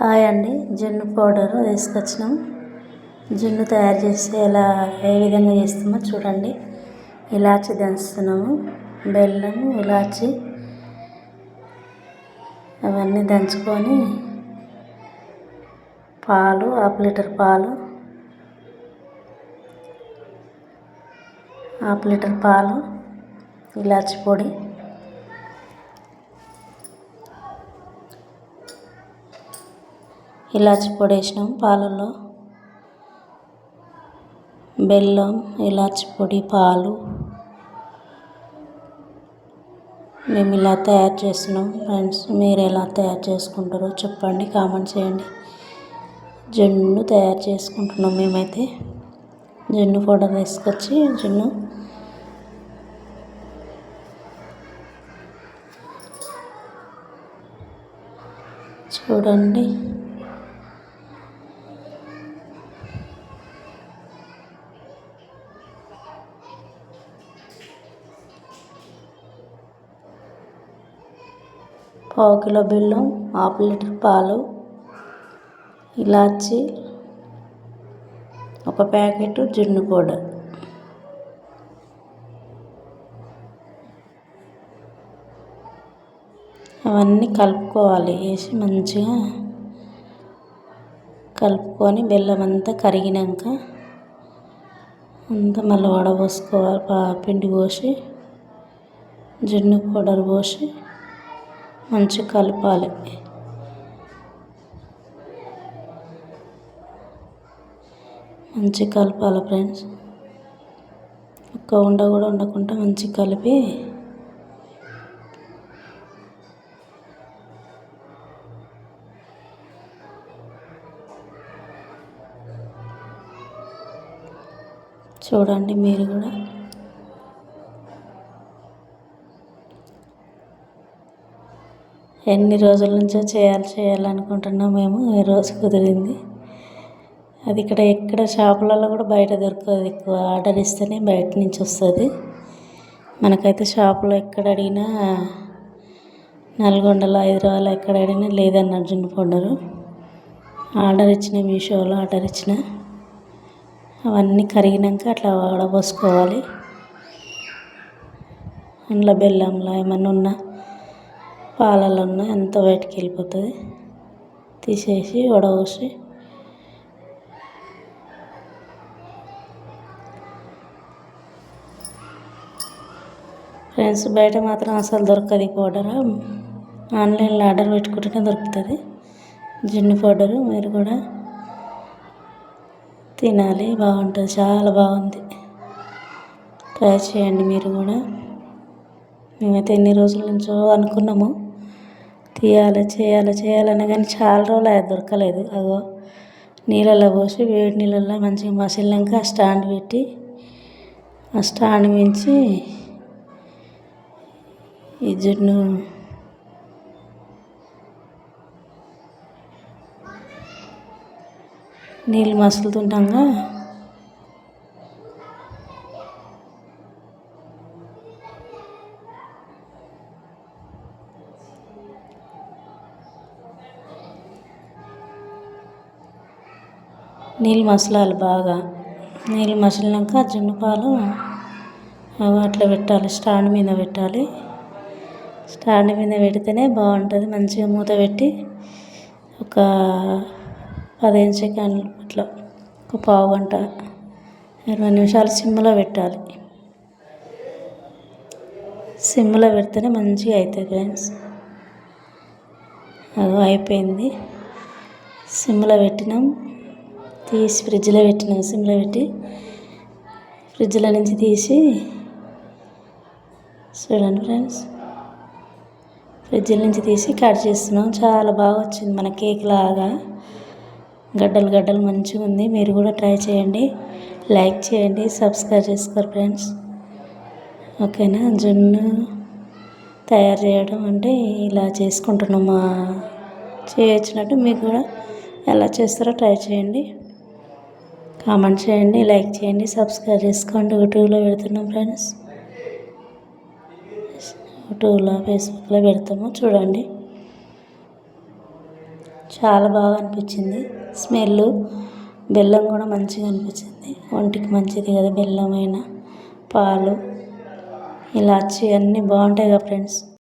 Hi అండి, జున్ను powder తీసుకొచ్చినాం. జున్ను తయారు చేసి ఏ విధంగా చేస్తామో చూడండి. ఇలాచి దంచుతున్నాము, బెల్లం, ఇలాచి అవన్నీ దంచుకొని పాలు, హాఫ్ లీటర్ పాలు, ఇలాచి పొడి, వేసినాం. పాలల్లో బెల్లం, ఇలాచి పొడి, పాలు మేము ఇలా తయారు చేస్తున్నాం. ఫ్రెండ్స్, మీరు ఎలా తయారు చేసుకుంటారో చెప్పండి, కామెంట్ చేయండి. జున్ను తయారు చేసుకుంటున్నాం. మేమైతే జున్ను పౌడర్ తీసుకొచ్చి జున్ను చూడండి. పావు కిలో బెల్లం, హాఫ్ లీటర్ పాలు, ఇలాచి, ఒక ప్యాకెట్ జున్ను పౌడర్. అవన్నీ కలుపుకోవాలి. వేసి మంచిగా కలుపుకొని బెల్లం అంతా కరిగినాక అంతా మళ్ళీ వడపోసుకోవాలి. పిండి పోసి జున్ను పౌడర్ పోసి మంచిగా కలపాలి. ఫ్రెండ్స్, ఒక్క ఉండ కూడా ఉండకుండా మంచిగా కలిపి చూడండి. మీరు కూడా ఎన్ని రోజుల నుంచో చేయాలనుకుంటున్నాం. మేము ఈ రోజు కుదిరింది. అది ఎక్కడ షాపులలో కూడా బయట దొరకదు. ఎక్కువ ఆర్డర్ ఇస్తేనే బయట నుంచి వస్తుంది. మనకైతే షాపులో ఎక్కడ అడిగినా, నల్గొండలో, హైదరాబాద్లో ఎక్కడ అడిగినా లేదన్నారు జున్ను పౌడరు. మీషోలో ఆర్డర్ ఇచ్చిన. అవన్నీ కరిగినాక అట్లా వడపోసుకోవాలి. అందులో బెల్లంలో ఏమన్నా ఉన్నా, పాలలో ఉన్నా అంత బయటికి వెళ్ళిపోతుంది. తీసేసి వడపోసి ఫ్రెండ్స్, బయట మాత్రం అసలు దొరకదు ఈ పౌడర్. ఆన్లైన్లో ఆర్డర్ పెట్టుకుంటేనే దొరుకుతుంది జున్ను పౌడరు. మీరు కూడా తినాలి, బాగుంటుంది, చాలా బాగుంది. ట్రై చేయండి మీరు కూడా. మేమైతే ఎన్ని రోజుల నుంచో అనుకున్నాము చేయాలని, కానీ చాలా రోజులు అది దొరకలేదు. అగో నీళ్ళలో పోసి వేడి నీళ్ళల్లో మంచిగా మసిలినాక ఆ స్టాండ్ పెట్టి, ఆ స్టాండ్ మించి ఈ జున్ను నీళ్ళు మసులుతుండగా నీళ్ళు మసలాలి బాగా. నీళ్ళు మసిలినాక జున్ను పాలు అట్లా పెట్టాలి. స్టాండ్ మీద పెట్టాలి. స్టాండ్ మీద పెడితేనే బాగుంటుంది. మంచిగా మూత పెట్టి ఒక 15 సెకండ్లు అట్లా, ఒక పావు గంట, 20 నిమిషాలు సిమ్లో పెట్టాలి. సిమ్లో పెడితేనే మంచిగా అవుతుంది ఫ్రెండ్స్. అది అయిపోయింది. సిమ్లో పెట్టినాం, తీసి ఫ్రిడ్జ్లో పెట్టినాం. సిమ్లో పెట్టి ఫ్రిడ్జ్లో నుంచి తీసి చూడండి ఫ్రెండ్స్, ఫ్రిడ్జ్ల నుంచి తీసి కట్ చేస్తున్నాం. చాలా బాగా వచ్చింది, మన కేక్ లాగా గడ్డలు మంచిగా ఉంది. మీరు కూడా ట్రై చేయండి, లైక్ చేయండి, సబ్స్క్రైబ్ చేసుకోరు ఫ్రెండ్స్. ఓకేనా? జున్ను తయారు చేయడం అంటే ఇలా చేసుకుంటున్నాం. చేయొచ్చినట్టు మీకు కూడా ఎలా చేస్తారో ట్రై చేయండి, కామెంట్ చేయండి, లైక్ చేయండి, సబ్స్క్రైబ్ చేసుకోండి. యూట్యూబ్లో పెడుతున్నాం ఫ్రెండ్స్. యూట్యూబ్లో, ఫేస్బుక్లో పెడతాము, చూడండి. చాలా బాగా అనిపించింది. స్మెల్ బెల్లం కూడా మంచిగా అనిపించింది. ఒంటికి మంచిది కదా బెల్లమైన, పాలు, ఇలాచి అన్నీ బాగుంటాయి కదా ఫ్రెండ్స్.